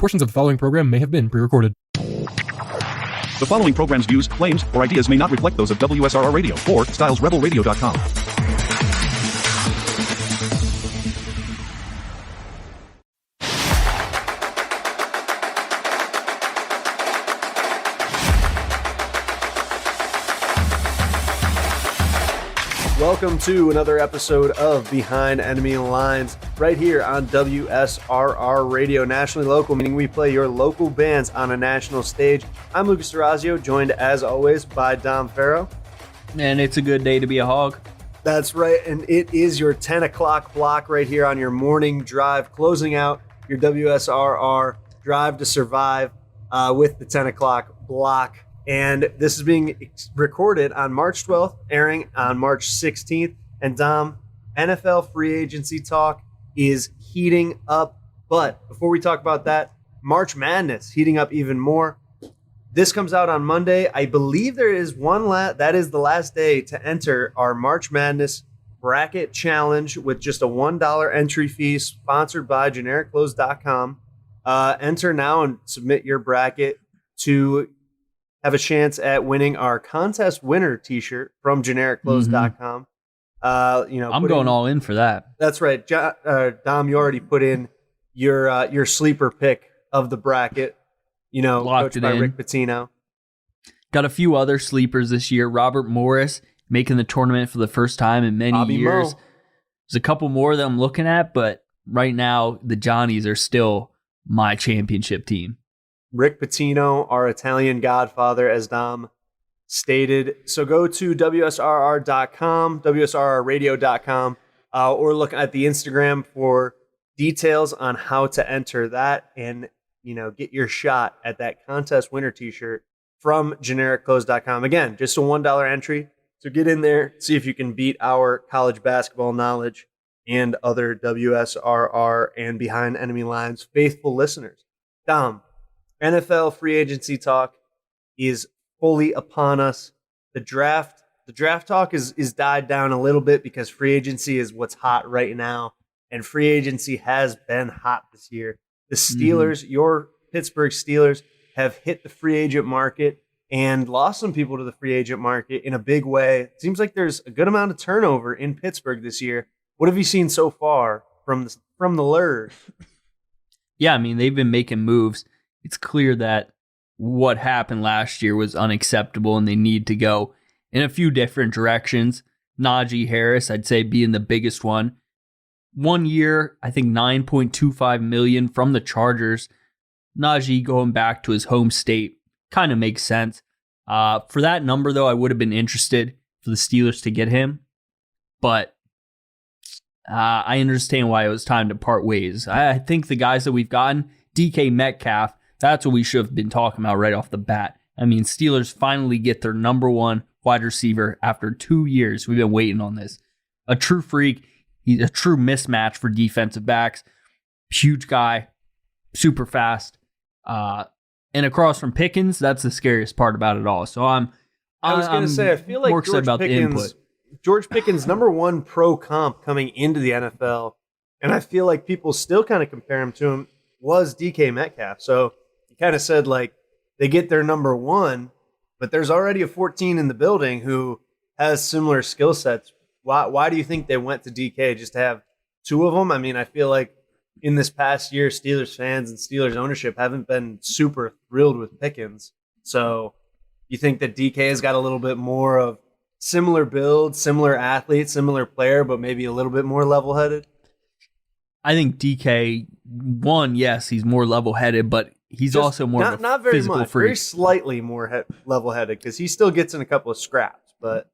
Portions of the following program may have been pre-recorded. The following program's views, claims, or ideas may not reflect those of WSRR Radio or StylesRebelRadio.com. Welcome to another episode of Behind Enemy Lines, right here on WSRR Radio, nationally local, meaning we play your local bands on a national stage. I'm Lucas Durazio, joined as always by Dom Farrow. And it's a good day to be a hog. That's right, and it is your 10 o'clock block right here on your morning drive, closing out your WSRR Drive to Survive with the 10 o'clock block. And this is being recorded on March 12th, airing on March 16th. And Dom, NFL free agency talk is heating up. But before we talk about that, March Madness heating up even more. This comes out on Monday. I believe there is that is the last day to enter our March Madness bracket challenge with just a $1 entry fee, sponsored by GenericClothes.com. Enter now and submit your bracket to have a chance at winning our contest winner t-shirt from GenericClothes.com. I'm going all in for that. That's right. Dom, you already put in your sleeper pick of the bracket, Locked coached by in. Rick Pitino. Got a few other sleepers this year. Robert Morris making the tournament for the first time in many Bobby years. Mo. There's a couple more that I'm looking at, but right now the Johnnies are still my championship team. Rick Pitino, our Italian godfather, as Dom stated. So go to WSRR.com, WSRRradio.com, or look at the Instagram for details on how to enter that and, get your shot at that contest winner t-shirt from GenericClothes.com. Again, just a $1 entry. So get in there, see if you can beat our college basketball knowledge and other WSRR and Behind Enemy Lines faithful listeners. Dom, NFL free agency talk is fully upon us. The draft talk is died down a little bit because free agency is what's hot right now, and free agency has been hot this year. The Steelers, your Pittsburgh Steelers, have hit the free agent market and lost some people to the free agent market in a big way. It seems like there's a good amount of turnover in Pittsburgh this year. What have you seen so far from the Lurs? Yeah, they've been making moves. It's clear that what happened last year was unacceptable and they need to go in a few different directions. Najee Harris, I'd say, being the biggest one. 1 year, I think $9.25 million from the Chargers. Najee going back to his home state kind of makes sense. For that number, though, I would have been interested for the Steelers to get him. But I understand why it was time to part ways. I think the guys that we've gotten, DK Metcalf, that's what we should have been talking about right off the bat. Steelers finally get their number one wide receiver after 2 years. We've been waiting on this. A true freak. He's a true mismatch for defensive backs. Huge guy, super fast. And across from Pickens, that's the scariest part about it all. So I feel like more excited about the input. George Pickens, number one pro comp coming into the NFL, and I feel like people still kind of compare him to him, was DK Metcalf. So you kind of said, they get their number one, but there's already a 14 in the building who has similar skill sets. Why do you think they went to DK, just to have two of them? I feel like in this past year, Steelers fans and Steelers ownership haven't been super thrilled with Pickens. So you think that DK has got a little bit more of similar build, similar athlete, similar player, but maybe a little bit more level-headed? I think DK, yes, he's more level-headed, but he's also more of a not very physical much, freak. very slightly more level-headed, because he still gets in a couple of scraps. But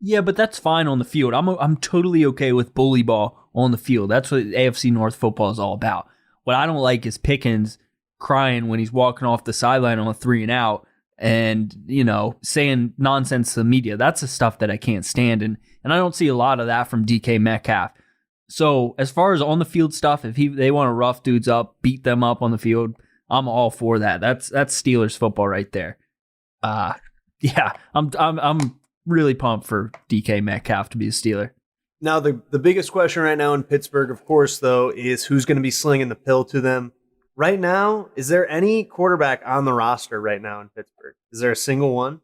yeah, but that's fine on the field. I'm totally okay with bully ball on the field. That's what AFC North football is all about. What I don't like is Pickens crying when he's walking off the sideline on a 3-and-out and, saying nonsense to the media. That's the stuff that I can't stand, and I don't see a lot of that from DK Metcalf. So as far as on the field stuff, if they want to rough dudes up, beat them up on the field, I'm all for that. That's Steelers football right there. Yeah, I'm really pumped for DK Metcalf to be a Steeler. Now, the biggest question right now in Pittsburgh, of course, though, is who's going to be slinging the pill to them. Right now, is there any quarterback on the roster right now in Pittsburgh? Is there a single one?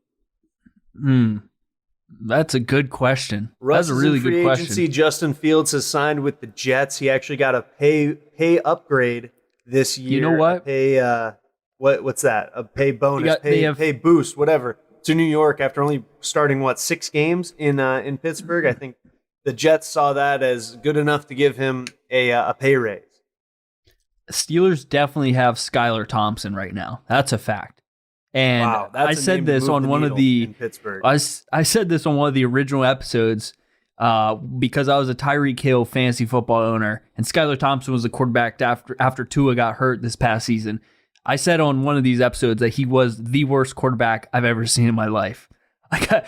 That's a good question. Russ That's a is really in free good question. agency. Justin Fields has signed with the Jets. He actually got a pay upgrade this year. You know what? What's that? A pay bonus, pay boost, whatever, to New York after only starting 6 games in Pittsburgh. I think the Jets saw that as good enough to give him a pay raise. Steelers definitely have Skylar Thompson right now. That's a fact. And Wow, I said this on one of the Pittsburgh. I said this on one of the original episodes because I was a Tyreek Hill fantasy football owner, and Skylar Thompson was the quarterback after Tua got hurt this past season. I said on one of these episodes that he was the worst quarterback I've ever seen in my life. I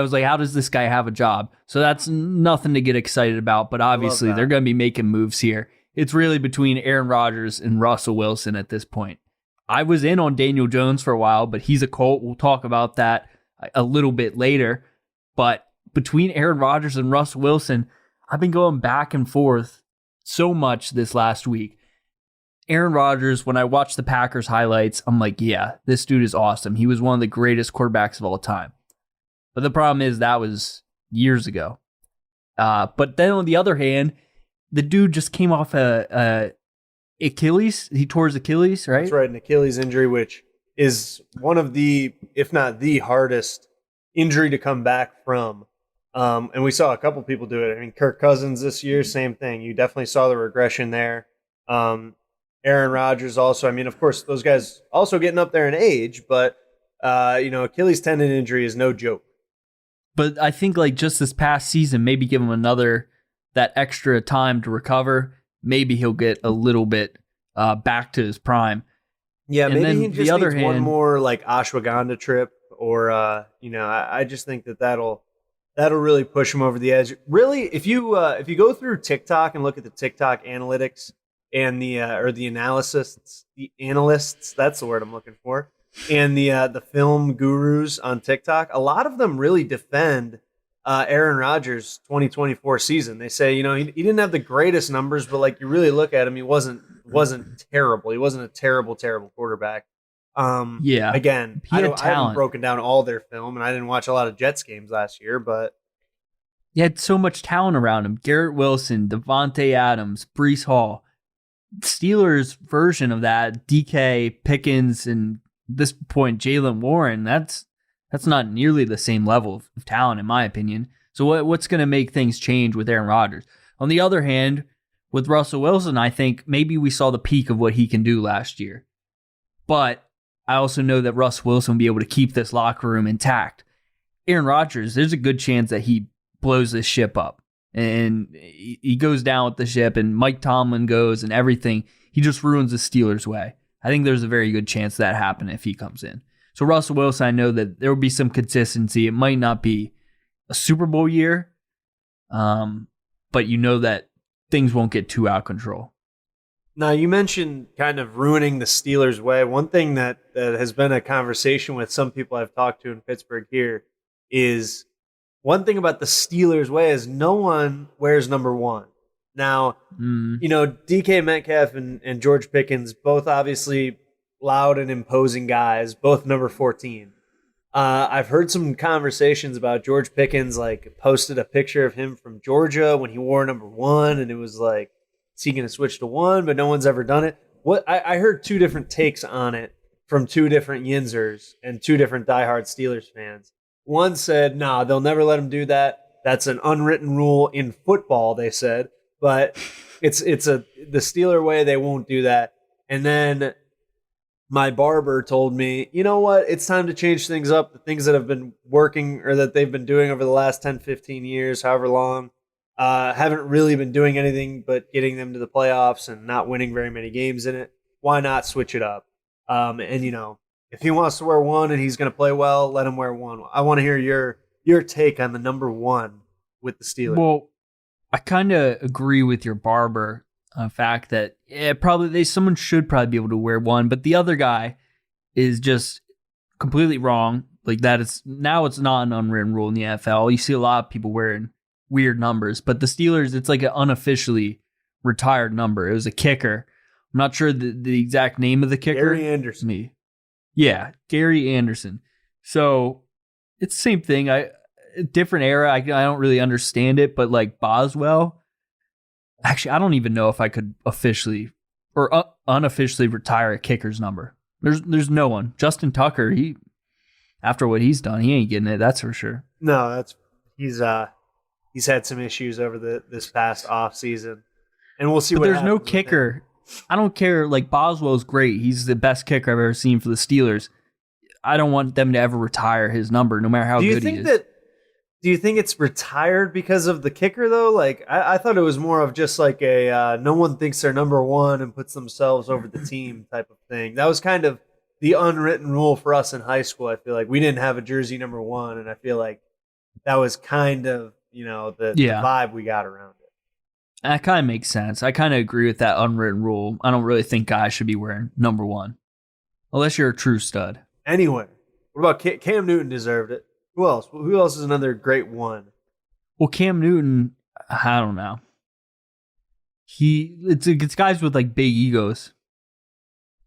was like, how does this guy have a job? So that's nothing to get excited about, but obviously they're going to be making moves here. It's really between Aaron Rodgers and Russell Wilson at this point. I was in on Daniel Jones for a while, but he's a Colt. We'll talk about that a little bit later. But between Aaron Rodgers and Russell Wilson, I've been going back and forth so much this last week. Aaron Rodgers, when I watched the Packers highlights, I'm like, yeah, this dude is awesome. He was one of the greatest quarterbacks of all time. But the problem is that was years ago. But then on the other hand, the dude just came off a Achilles. He tore his Achilles, right? That's right, an Achilles injury, which is one of the, if not the hardest injury to come back from. And we saw a couple people do it. I mean, Kirk Cousins this year, same thing. You definitely saw the regression there. Aaron Rodgers also. I mean, of course, those guys also getting up there in age, but Achilles tendon injury is no joke. But I think like just this past season, maybe give him that extra time to recover. Maybe he'll get a little bit back to his prime. Yeah, and maybe he just the other needs one more like ashwagandha trip, or I just think that'll really push him over the edge. Really, if you go through TikTok and look at the TikTok analytics and the analysts, that's the word I'm looking for, and the film gurus on TikTok, a lot of them really defend Aaron Rodgers' 2024 season. They say, he didn't have the greatest numbers, but like you really look at him, he wasn't terrible. He wasn't a terrible quarterback. Yeah. Again, I haven't broken down all their film, and I didn't watch a lot of Jets games last year, but he had so much talent around him. Garrett Wilson, Devontae Adams, Breece Hall. Steelers version of that, DK, Pickens, and this point, Jalen Warren, that's not nearly the same level of talent, in my opinion. So what's going to make things change with Aaron Rodgers? On the other hand, with Russell Wilson, I think maybe we saw the peak of what he can do last year. But I also know that Russ Wilson will be able to keep this locker room intact. Aaron Rodgers, there's a good chance that he blows this ship up. And he goes down with the ship, and Mike Tomlin goes, and everything. He just ruins the Steelers' way. I think there's a very good chance that happen if he comes in. So Russell Wilson, I know that there will be some consistency. It might not be a Super Bowl year, but you know that things won't get too out of control. Now, you mentioned kind of ruining the Steelers' way. One thing that has been a conversation with some people I've talked to in Pittsburgh here is one thing about the Steelers' way is no one wears number 1. Now, DK Metcalf and George Pickens, both obviously loud and imposing guys, both number 14. I've heard some conversations about George Pickens, like posted a picture of him from Georgia when he wore number 1, and it was like, is he going to switch to 1? But no one's ever done it. I heard 2 different takes on it from 2 different Yinzers and 2 different diehard Steelers fans. One said, nah, they'll never let him do that. That's an unwritten rule in football, they said. But it's the Steeler way, they won't do that. And then my barber told me, you know what? It's time to change things up. The things that have been working or that they've been doing over the last 10, 15 years, however long, haven't really been doing anything but getting them to the playoffs and not winning very many games in it. Why not switch it up? If he wants to wear 1 and he's going to play well, let him wear 1. I want to hear your take on the number 1 with the Steelers. Well, I kind of agree with your barber. Fact that someone should probably be able to wear 1, but the other guy is just completely wrong. Like that it's not an unwritten rule in the NFL. You see a lot of people wearing weird numbers, but the Steelers, it's like an unofficially retired number. It was a kicker I'm not sure the exact name of the kicker. Gary Anderson. Yeah, Gary Anderson. So it's the same thing. Different era. I don't really understand it, but like Boswell, actually, I don't even know if I could officially or unofficially retire a kicker's number. There's no one. Justin Tucker, after what he's done, he ain't getting it. That's for sure. No, he's had some issues over this past off season, and we'll see. But what there's no happens with him. kicker. I don't care. Like Boswell's great. He's the best kicker I've ever seen for the Steelers. I don't want them to ever retire his number, no matter how good he is. Do you think it's retired because of the kicker though? Like I thought it was more of just like a no one thinks they're number one and puts themselves over the team type of thing. That was kind of the unwritten rule for us in high school. I feel like we didn't have a jersey number one, and I feel like that was kind of the vibe we got around it. That kind of makes sense. I kind of agree with that unwritten rule. I don't really think guys should be wearing number one, unless you're a true stud. Anyway, what about Cam Newton? Deserved it. Who else? Who else is another great one? Well, Cam Newton, I don't know. It's guys with like big egos.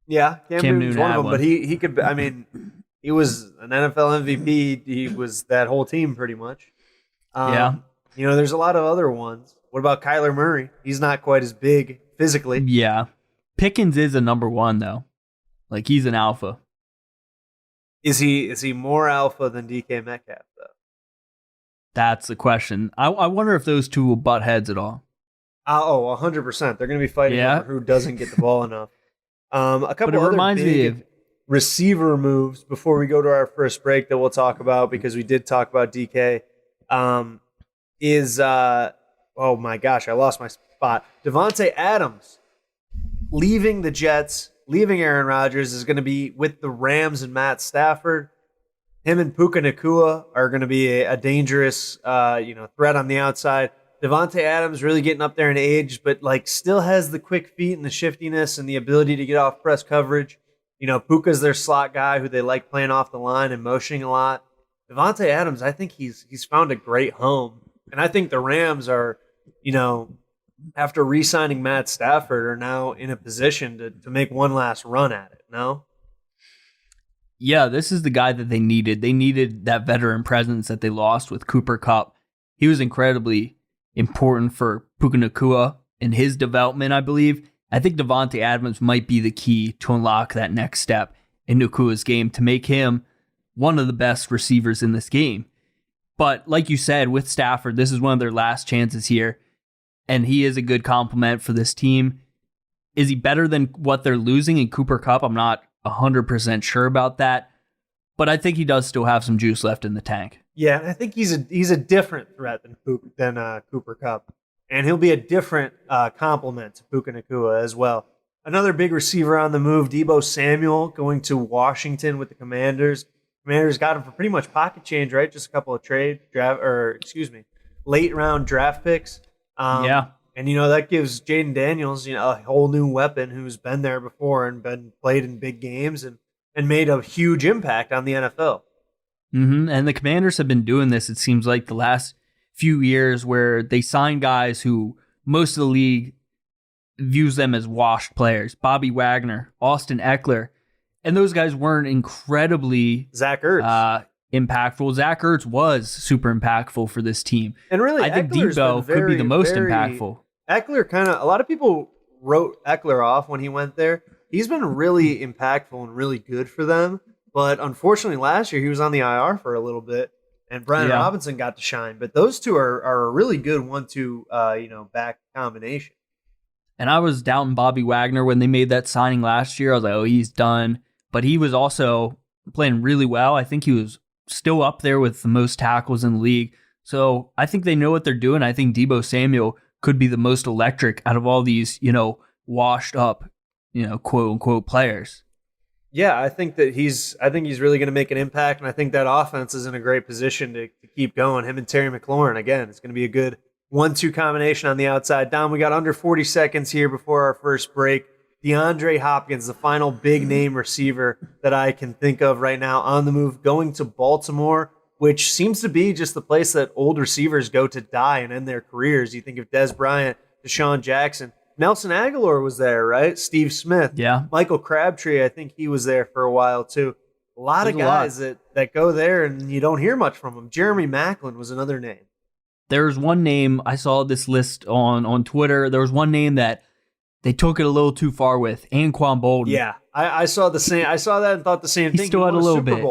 Yeah, Cam Newton's one of them, one. but he could. I mean, he was an NFL MVP. He was that whole team pretty much. Yeah. There's a lot of other ones. What about Kyler Murray? He's not quite as big physically. Yeah. Pickens is a number one though. Like he's an alpha. Is he more alpha than DK Metcalf though? That's the question. I wonder if those two will butt heads at all. 100%. They're going to be fighting over who doesn't get the ball enough. A couple but it other reminds me big of receiver moves before we go to our first break that we'll talk about, because we did talk about DK. Oh my gosh, I lost my spot. Devontae Adams leaving the Jets, leaving Aaron Rodgers, is going to be with the Rams and Matt Stafford. Him and Puka Nacua are going to be a dangerous threat on the outside. Devontae Adams really getting up there in age, but like still has the quick feet and the shiftiness and the ability to get off press coverage. Puka's their slot guy who they like playing off the line and motioning a lot. Devontae Adams, I think he's found a great home. And I think the Rams are, after re-signing Matt Stafford, are now in a position to make one last run at it, no? Yeah, this is the guy that they needed. They needed that veteran presence that they lost with Cooper Kupp. He was incredibly important for Puka Nacua in his development, I believe. I think Devontae Adams might be the key to unlock that next step in Nacua's game to make him one of the best receivers in this game. But like you said, with Stafford, this is one of their last chances here, and he is a good complement for this team. Is he better than what they're losing in Cooper Kupp? I'm not 100% sure about that, but I think he does still have some juice left in the tank. Yeah, I think he's a different threat than Cooper Kupp, and he'll be a different complement to Puka Nacua as well. Another big receiver on the move, Deebo Samuel, going to Washington with the Commanders. Commanders got him for pretty much pocket change, right? Just a couple of late round draft picks. And that gives Jaden Daniels, a whole new weapon who's been there before and been played in big games and made a huge impact on the NFL. Mm-hmm. And the Commanders have been doing this, it seems like, the last few years, where they sign guys who most of the league views them as washed players. Bobby Wagner, Austin Eckler. And those guys weren't incredibly Zach Ertz. Impactful. Zach Ertz was super impactful for this team. And really, I think Eckler's Deebo could be the most impactful. Eckler a lot of people wrote Eckler off when he went there. He's been really impactful and really good for them. But unfortunately, last year he was on the IR for a little bit, and Brian Robinson got to shine. But those two are a really good 1-2 back combination. And I was doubting Bobby Wagner when they made that signing last year. I was like, oh, he's done. But he was also playing really well. I think he was still up there with the most tackles in the league. So I think they know what they're doing. I think Deebo Samuel could be the most electric out of all these, washed up, quote unquote players. Yeah, I think he's really going to make an impact, and I think that offense is in a great position to keep going. Him and Terry McLaurin, again, it's going to be a good 1-2 combination on the outside. Dom, we got under 40 seconds here before our first break. DeAndre Hopkins, the final big name receiver that I can think of right now on the move, going to Baltimore, which seems to be just the place that old receivers go to die and end their careers. You think of Dez Bryant, Deshaun Jackson. Nelson Aguilar was there, right? Steve Smith. Yeah. Michael Crabtree, I think he was there for a while too. A lot of guys that go there and you don't hear much from them. Jeremy Maclin was another name. There's one name, I saw this list on Twitter. There was one name that they took it a little too far with, Anquan Bolden. Yeah, I saw the same. I saw that and thought the same thing. He still had a little bit.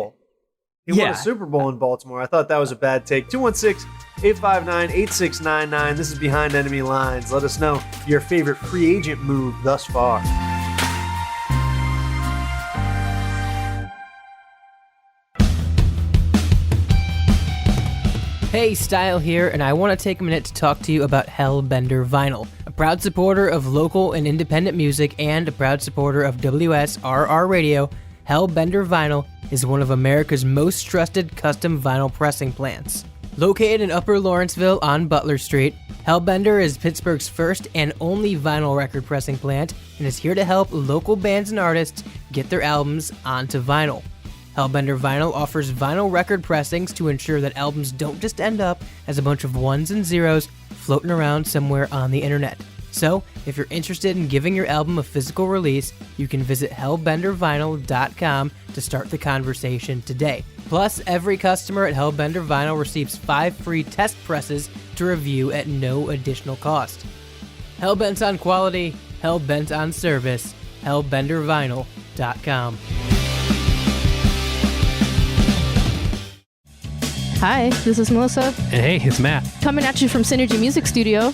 He won a Super Bowl in Baltimore. I thought that was a bad take. 216-859-8699. This is Behind Enemy Lines. Let us know your favorite free agent move thus far. Hey, Style here, and I want to take a minute to talk to you about Hellbender Vinyl, a proud supporter of local and independent music and a proud supporter of WSRR Radio. Hellbender Vinyl is one of America's most trusted custom vinyl pressing plants. Located in Upper Lawrenceville on Butler Street, Hellbender is Pittsburgh's first and only vinyl record pressing plant and is here to help local bands and artists get their albums onto vinyl. Hellbender Vinyl offers vinyl record pressings to ensure that albums don't just end up as a bunch of ones and zeros floating around somewhere on the internet. So, if you're interested in giving your album a physical release, you can visit hellbendervinyl.com to start the conversation today. Plus, every customer at Hellbender Vinyl receives 5 free test presses to review at no additional cost. Hellbent on quality, hellbent on service, hellbendervinyl.com. Hi, this is Melissa. And hey, it's Matt. Coming at you from Synergy Music Studio.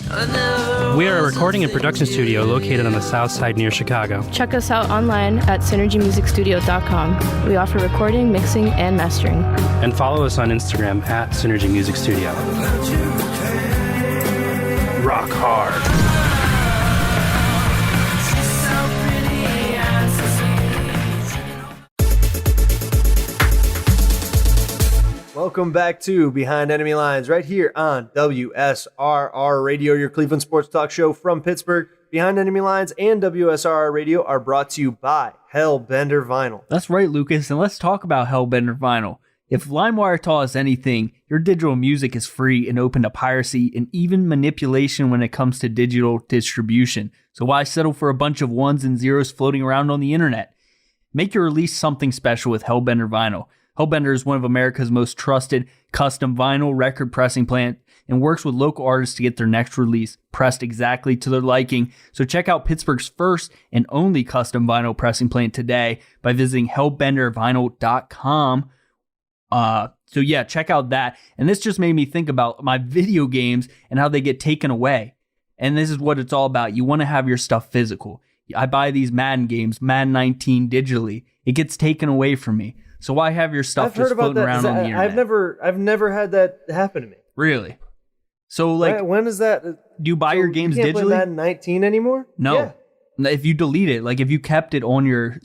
We are a recording and production studio located on the south side near Chicago. Check us out online at synergymusicstudio.com. We offer recording, mixing, and mastering. And follow us on Instagram at Synergy Music Studio. Rock hard. Welcome back to Behind Enemy Lines, right here on WSRR Radio, your Cleveland sports talk show from Pittsburgh. Behind Enemy Lines and WSRR Radio are brought to you by Hellbender Vinyl. That's right, Lucas, and let's talk about Hellbender Vinyl. If LimeWire taught us anything, your digital music is free and open to piracy and even manipulation when it comes to digital distribution. So why settle for a bunch of ones and zeros floating around on the internet? Make your release something special with Hellbender Vinyl. Hellbender is one of America's most trusted custom vinyl record pressing plant and works with local artists to get their next release pressed exactly to their liking. So check out Pittsburgh's first and only custom vinyl pressing plant today by visiting hellbendervinyl.com. So yeah, check out that. And this just made me think about my video games and how they get taken away. And this is what it's all about. You want to have your stuff physical. I buy these Madden games, Madden 19 digitally. It gets taken away from me. So why have your stuff just floating around on the internet? I've never had that happen to me. Really? So like, when is that? Do you buy your games you can't digitally? Play Madden 19 anymore? No. Yeah. If you delete it, like if you kept it on your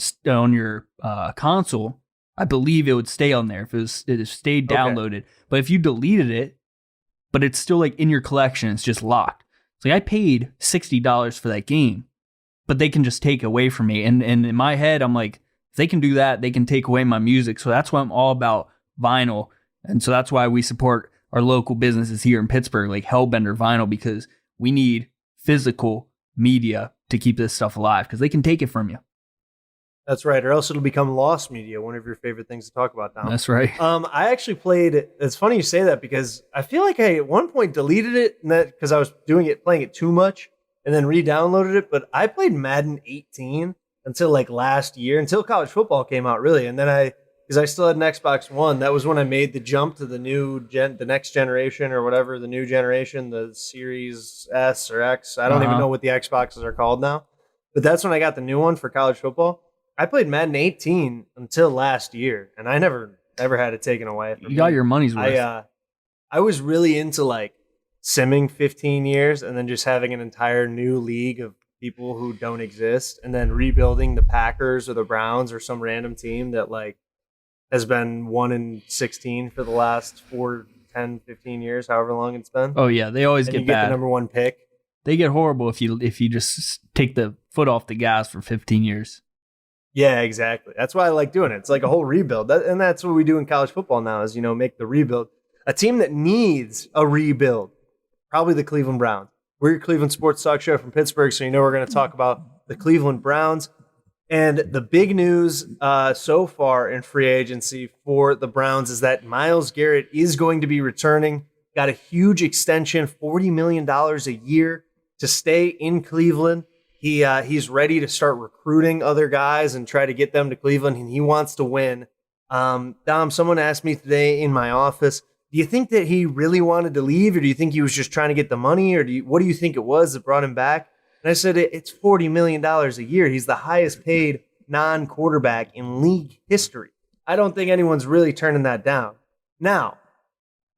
console, I believe it would stay on there if it stayed downloaded. Okay. But if you deleted it, but it's still like in your collection, it's just locked. So like I paid $60 for that game, but they can just take it away from me. And in my head, I'm like, if they can do that, they can take away my music. So that's why I'm all about vinyl. And so that's why we support our local businesses here in Pittsburgh, like Hellbender Vinyl, because we need physical media to keep this stuff alive because they can take it from you. That's right. Or else it'll become lost media, one of your favorite things to talk about, Dom. That's right. I actually played it. It's funny you say that because I feel like I at one point deleted it because I was playing it too much and then re-downloaded it. But I played Madden 18 until like last year, until college football came out, really. And then because I still had an Xbox One, that was when I made the jump to the the next generation or whatever, the new generation, the Series S or X. I don't even know what the Xboxes are called now. But that's when I got the new one for college football. I played Madden 18 until last year, and I never had it taken away from me. You got your money's worth. I was really into like simming 15 years and then just having an entire new league of people who don't exist, and then rebuilding the Packers or the Browns or some random team that like has been 1-16 for the last 4, 10, 15 years, however long it's been. Oh yeah, they always and get you bad. Get the number one pick. They get horrible if you just take the foot off the gas for 15 years. Yeah, exactly. That's why I like doing it. It's like a whole rebuild. And that's what we do in college football now is, make the rebuild. A team that needs a rebuild, probably the Cleveland Browns. We're your Cleveland sports talk show from Pittsburgh, so you know we're going to talk about the Cleveland Browns. And the big news so far in free agency for the Browns is that Myles Garrett is going to be returning. Got a huge extension, $40 million a year to stay in Cleveland. He's ready to start recruiting other guys and try to get them to Cleveland, and he wants to win. Dom, someone asked me today in my office, do you think that he really wanted to leave, or do you think he was just trying to get the money, or what do you think it was that brought him back? And I said, it's $40 million a year. He's the highest paid non-quarterback in league history. I don't think anyone's really turning that down. Now,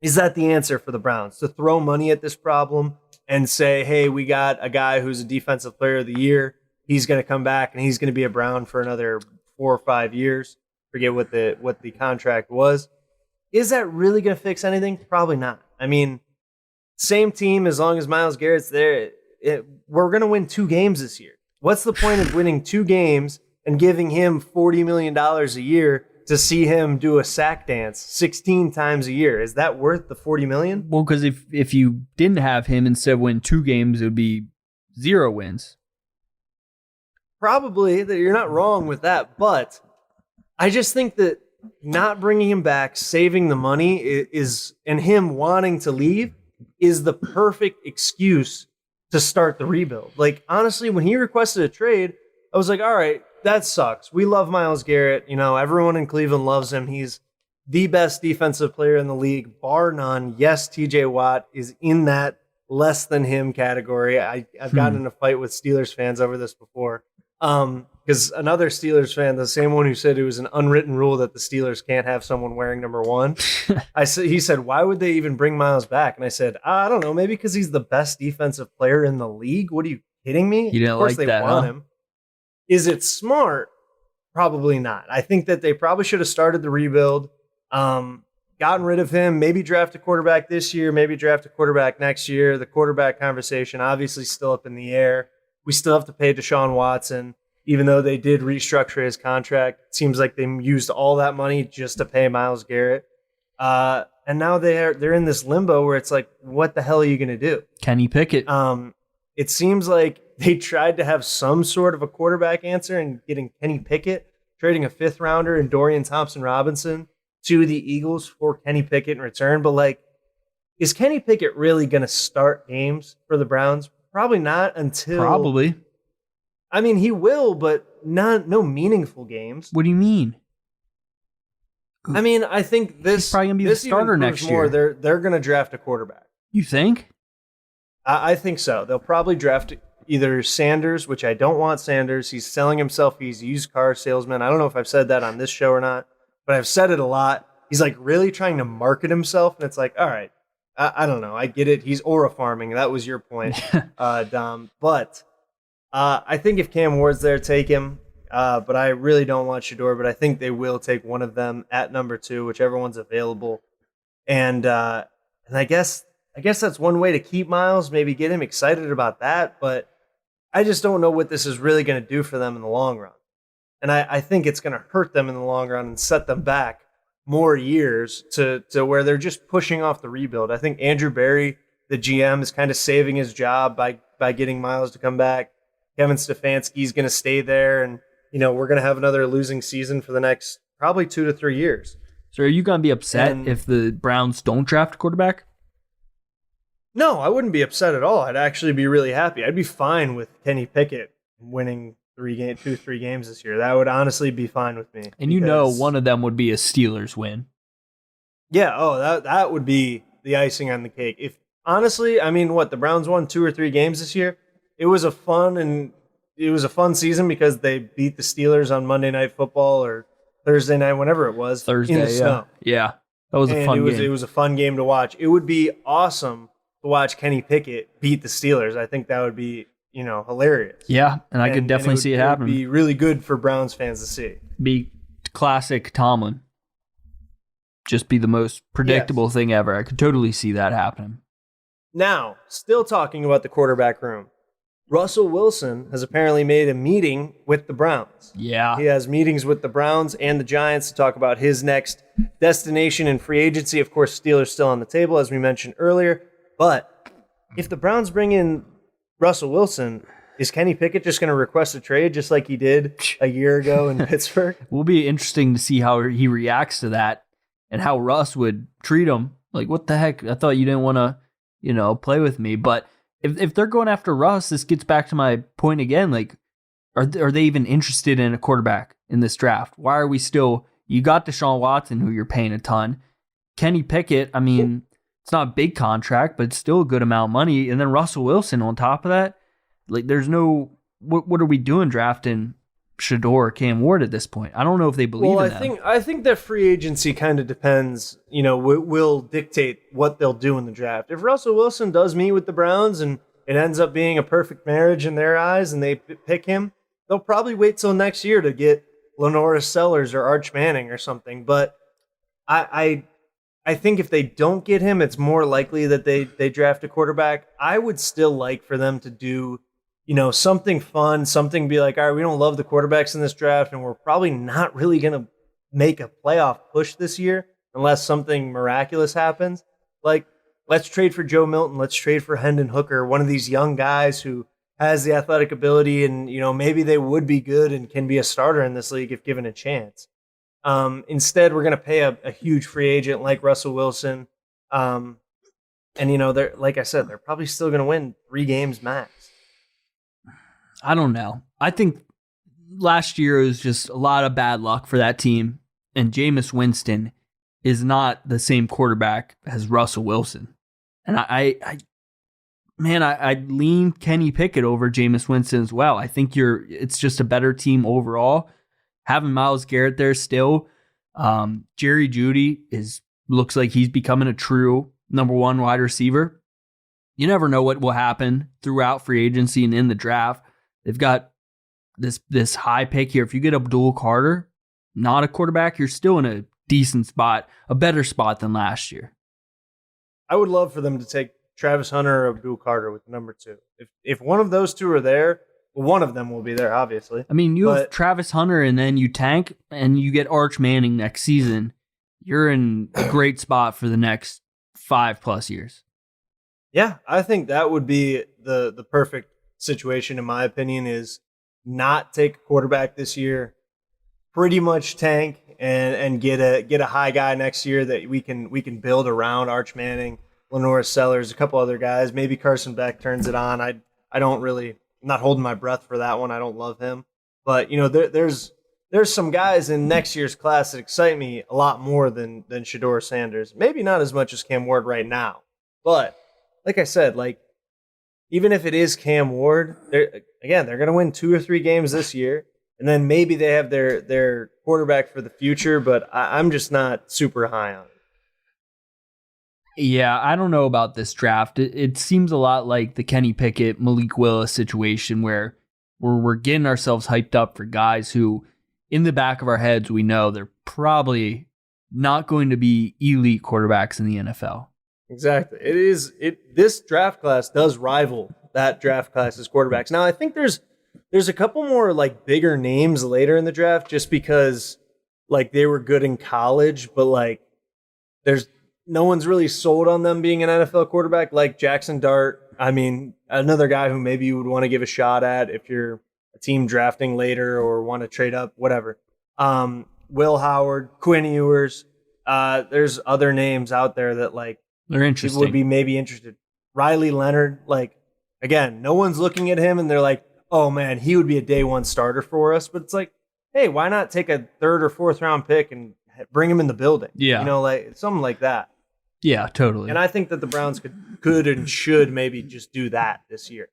is that the answer for the Browns? To throw money at this problem and say, hey, we got a guy who's a defensive player of the year. He's going to come back and he's going to be a Brown for another 4 or 5 years. Forget what the contract was. Is that really going to fix anything? Probably not. I mean, same team as long as Myles Garrett's there. We're going to win 2 games this year. What's the point of winning 2 games and giving him $40 million a year to see him do a sack dance 16 times a year? Is that worth the $40 million? Well, because if you didn't have him, instead of win 2 games, it would be 0 wins. Probably. That you're not wrong with that, but I just think that not bringing him back, saving the money is, and him wanting to leave is the perfect excuse to start the rebuild. Like, honestly, when he requested a trade, I was like, all right, that sucks. We love Myles Garrett. You know, everyone in Cleveland loves him. He's the best defensive player in the league, bar none. Yes, TJ Watt is in that less than him category. I've gotten in a fight with Steelers fans over this before. Because another Steelers fan, the same one who said it was an unwritten rule that the Steelers can't have someone wearing number 1, he said, why would they even bring Myles back? And I said, I don't know, maybe because he's the best defensive player in the league. What are you kidding me? You didn't of course like they that, want huh? him. Is it smart? Probably not. I think that they probably should have started the rebuild, gotten rid of him, maybe draft a quarterback this year, maybe draft a quarterback next year. The quarterback conversation obviously still up in the air. We still have to pay Deshaun Watson. Even though they did restructure his contract, it seems like they used all that money just to pay Myles Garrett. And now they're in this limbo where it's like, what the hell are you going to do? Kenny Pickett. It seems like they tried to have some sort of a quarterback answer and getting Kenny Pickett, trading a 5th rounder and Dorian Thompson-Robinson to the Eagles for Kenny Pickett in return. But like, is Kenny Pickett really going to start games for the Browns? Probably not until... Probably. I mean, he will, but no meaningful games. What do you mean? I mean, I think He's probably gonna be the starter next year. They're going to draft a quarterback. You think? I think so. They'll probably draft either Sanders, which I don't want Sanders. He's selling himself. He's a used car salesman. I don't know if I've said that on this show or not, but I've said it a lot. He's like really trying to market himself, and it's like, all right, I don't know. I get it. He's aura farming. That was your point, Dom. But I think if Cam Ward's there, take him. But I really don't want Shador, but I think they will take one of them at number 2, whichever one's available. And I guess that's one way to keep Myles, maybe get him excited about that. But I just don't know what this is really going to do for them in the long run. And I think it's going to hurt them in the long run and set them back more years to where they're just pushing off the rebuild. I think Andrew Berry, the GM, is kind of saving his job by getting Myles to come back. Kevin Stefanski's going to stay there, and we're going to have another losing season for the next probably 2 to 3 years. So are you going to be upset if the Browns don't draft a quarterback? No, I wouldn't be upset at all. I'd actually be really happy. I'd be fine with Kenny Pickett winning 2-3 games this year. That would honestly be fine with me. And one of them would be a Steelers win. Yeah, that would be the icing on the cake. If honestly, I mean, the Browns won 2 or 3 games this year. It was a fun season because they beat the Steelers on Monday Night Football or Thursday night, whenever it was. Thursday, in the snow. Yeah. That was a fun game. It was a fun game to watch. It would be awesome to watch Kenny Pickett beat the Steelers. I think that would be, hilarious. Yeah, and I could definitely see it happen. It would be really good for Browns fans to see. Be classic Tomlin. Just be the most predictable thing ever. I could totally see that happening. Now, still talking about the quarterback room. Russell Wilson has apparently made a meeting with the Browns. Yeah. He has meetings with the Browns and the Giants to talk about his next destination in free agency. Of course, Steelers still on the table, as we mentioned earlier. But if the Browns bring in Russell Wilson, is Kenny Pickett just going to request a trade just like he did a year ago in Pittsburgh? Will be interesting to see how he reacts to that and how Russ would treat him. Like, what the heck? I thought you didn't want to, play with me. But if they're going after Russ, this gets back to my point again. Like, are they even interested in a quarterback in this draft? Why are we still? You got Deshaun Watson, who you're paying a ton. Kenny Pickett, I mean, it's not a big contract, but it's still a good amount of money. And then Russell Wilson on top of that. Like, there's no, what are we doing drafting Shador or Cam Ward at this point? I don't know if they believe in them. I think that free agency kind of depends, will dictate what they'll do in the draft. If Russell Wilson does meet with the Browns and it ends up being a perfect marriage in their eyes and they pick him, they'll probably wait till next year to get Lenora Sellers or Arch Manning or something. But I think if they don't get him, it's more likely that they draft a quarterback. I would still like for them to do something fun, something be like, all right, we don't love the quarterbacks in this draft, and we're probably not really going to make a playoff push this year unless something miraculous happens. Like, let's trade for Joe Milton. Let's trade for Hendon Hooker, one of these young guys who has the athletic ability and, maybe they would be good and can be a starter in this league if given a chance. Instead, we're going to pay a huge free agent like Russell Wilson. And, they're, like I said, they're probably still going to win 3 games max. I don't know. I think last year was just a lot of bad luck for that team, and Jameis Winston is not the same quarterback as Russell Wilson. And I lean Kenny Pickett over Jameis Winston as well. I think it's just a better team overall. Having Myles Garrett there still, Jerry Jeudy looks like he's becoming a true number 1 wide receiver. You never know what will happen throughout free agency and in the draft. They've got this high pick here. If you get Abdul Carter, not a quarterback, you're still in a decent spot, a better spot than last year. I would love for them to take Travis Hunter or Abdul Carter with number 2. If one of those two are there, well, one of them will be there, obviously. I mean, you have Travis Hunter and then you tank and you get Arch Manning next season. You're in a great spot for the next 5+ years. Yeah, I think that would be the perfect situation, in my opinion, is not take a quarterback this year, pretty much tank and get a high guy next year that we can build around Arch Manning, Lenora Sellers, a couple other guys. Maybe Carson Beck turns it on. I'm not holding my breath for that one. I don't love him, but there's some guys in next year's class that excite me a lot more than Shador Sanders. Maybe not as much as Cam Ward right now, but like I said, even if it is Cam Ward, they're going to win 2 or 3 games this year, and then maybe they have their quarterback for the future, but I'm just not super high on it. Yeah, I don't know about this draft. It seems a lot like the Kenny Pickett, Malik Willis situation where we're getting ourselves hyped up for guys who, in the back of our heads, we know they're probably not going to be elite quarterbacks in the NFL. Exactly. This draft class does rival that draft class's quarterbacks. Now, I think there's a couple more bigger names later in the draft just because they were good in college, but there's no one's really sold on them being an NFL quarterback like Jackson Dart. I mean, another guy who maybe you would want to give a shot at if you're a team drafting later or want to trade up, whatever. Will Howard, Quinn Ewers. There's other names out there that they're interesting. People would be maybe interested. Riley Leonard, again, no one's looking at him and they're like, oh man, he would be a day 1 starter for us. But it's hey, why not take a 3rd or 4th round pick and bring him in the building? Yeah. Something like that. Yeah, totally. And I think that the Browns could and should maybe just do that this year.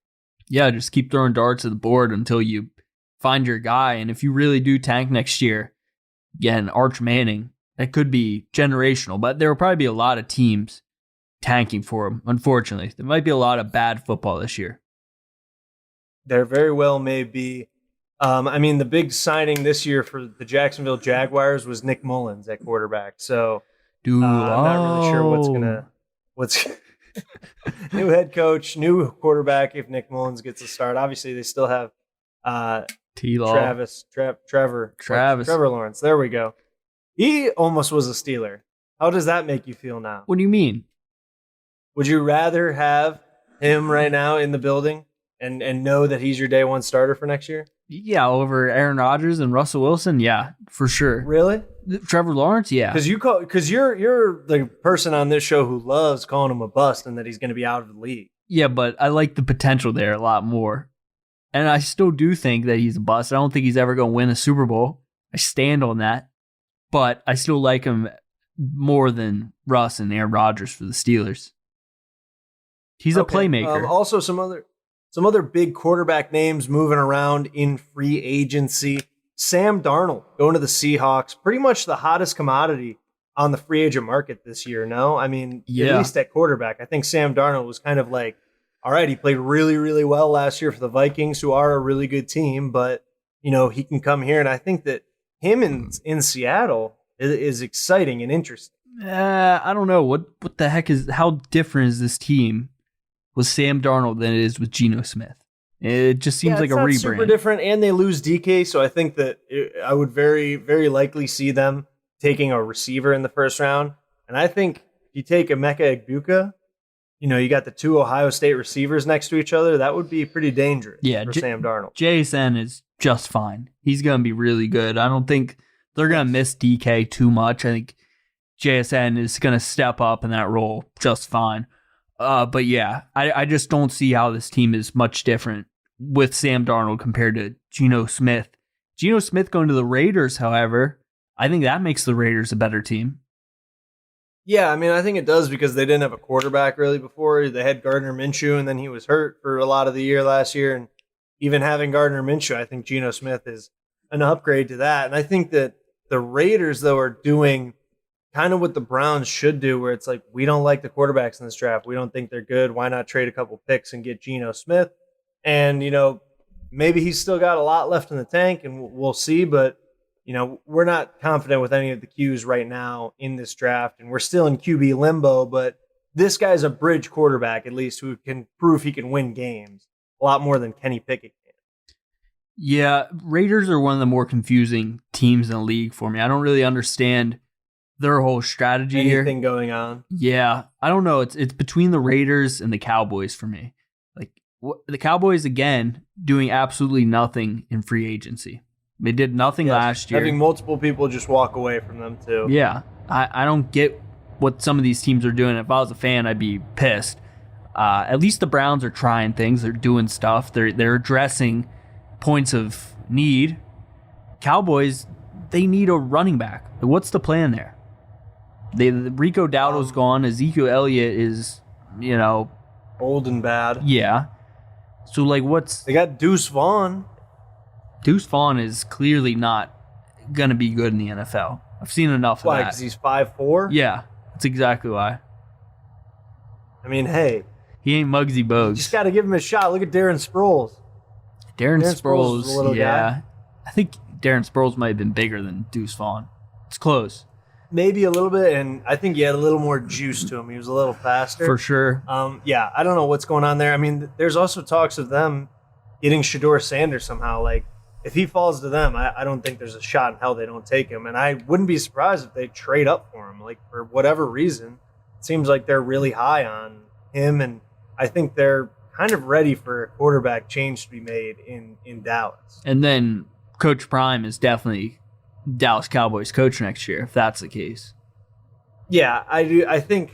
Yeah, just keep throwing darts at the board until you find your guy. And if you really do tank next year, again, Arch Manning, that could be generational. But there will probably be a lot of teams tanking for him, unfortunately. There might be a lot of bad football this year. There very well may be. The big signing this year for the Jacksonville Jaguars was Nick Mullins at quarterback. So I'm not really sure what's new head coach, new quarterback if Nick Mullins gets a start. Obviously, they still have Trevor Lawrence. There we go. He almost was a Steeler. How does that make you feel now? What do you mean? Would you rather have him right now in the building and know that he's your day one starter for next year? Yeah, over Aaron Rodgers and Russell Wilson, yeah, for sure. Really? Trevor Lawrence, yeah. Because you're the person on this show who loves calling him a bust and that he's going to be out of the league. Yeah, but I like the potential there a lot more. And I still do think that he's a bust. I don't think he's ever going to win a Super Bowl. I stand on that. But I still like him more than Russ and Aaron Rodgers for the Steelers. He's a playmaker. Also, some other big quarterback names moving around in free agency. Sam Darnold going to the Seahawks, pretty much the hottest commodity on the free agent market this year. No, I mean, at least at quarterback, I think Sam Darnold was kind of like, all right, he played really, really well last year for the Vikings, who are a really good team, but he can come here, and I think that him in Seattle is exciting and interesting. I don't know what the heck how different is this team with Sam Darnold than it is with Geno Smith. It just seems like a rebrand. Super different, and they lose DK, so I think that I would very, very likely see them taking a receiver in the first round. And I think if you take Emeka Egbuka, you got the two Ohio State receivers next to each other, that would be pretty dangerous for Sam Darnold. JSN is just fine. He's going to be really good. I don't think they're going to miss DK too much. I think JSN is going to step up in that role just fine. But yeah, I just don't see how this team is much different with Sam Darnold compared to Geno Smith. Geno Smith going to the Raiders, however, I think that makes the Raiders a better team. Yeah, I mean, I think it does because they didn't have a quarterback really before. They had Gardner Minshew, and then he was hurt for a lot of the year last year. And even having Gardner Minshew, I think Geno Smith is an upgrade to that. And I think that the Raiders, though, are doing kind of what the Browns should do, where it's like, we don't like the quarterbacks in this draft. We don't think they're good. Why not trade a couple picks and get Geno Smith? And, maybe he's still got a lot left in the tank, and we'll see. But, we're not confident with any of the Qs right now in this draft, and we're still in QB limbo. But this guy's a bridge quarterback, at least, who can prove he can win games a lot more than Kenny Pickett can. Yeah, Raiders are one of the more confusing teams in the league for me. I don't really understand their whole strategy here. Anything going on? Yeah, I don't know. It's between the Raiders and the Cowboys for me. Like the Cowboys again doing absolutely nothing in free agency. They did nothing last year. Having multiple people just walk away from them too. Yeah, I don't get what some of these teams are doing. If I was a fan, I'd be pissed. At least the Browns are trying things. They're doing stuff. They're addressing points of need. Cowboys, they need a running back. Like, what's the plan there? Rico Dowdle's gone. Ezekiel Elliott is, old and bad. Yeah. So, they got Deuce Vaughn. Deuce Vaughn is clearly not going to be good in the NFL. I've seen enough of that. Why, because he's 5'4"? Yeah, that's exactly why. I mean, hey. He ain't Muggsy Bogues. You just got to give him a shot. Look at Darren Sproles. Darren Sproles is a little guy. I think Darren Sproles might have been bigger than Deuce Vaughn. It's close. Maybe a little bit, and I think he had a little more juice to him. He was a little faster. For sure. Yeah, I don't know what's going on there. I mean, there's also talks of them getting Shedeur Sanders somehow. Like, if he falls to them, I don't think there's a shot in hell they don't take him. And I wouldn't be surprised if they trade up for him, like, for whatever reason. It seems like they're really high on him, and I think they're kind of ready for a quarterback change to be made in Dallas. And then Coach Prime is definitely Dallas Cowboys coach next year, if that's the case. Yeah, I do. I think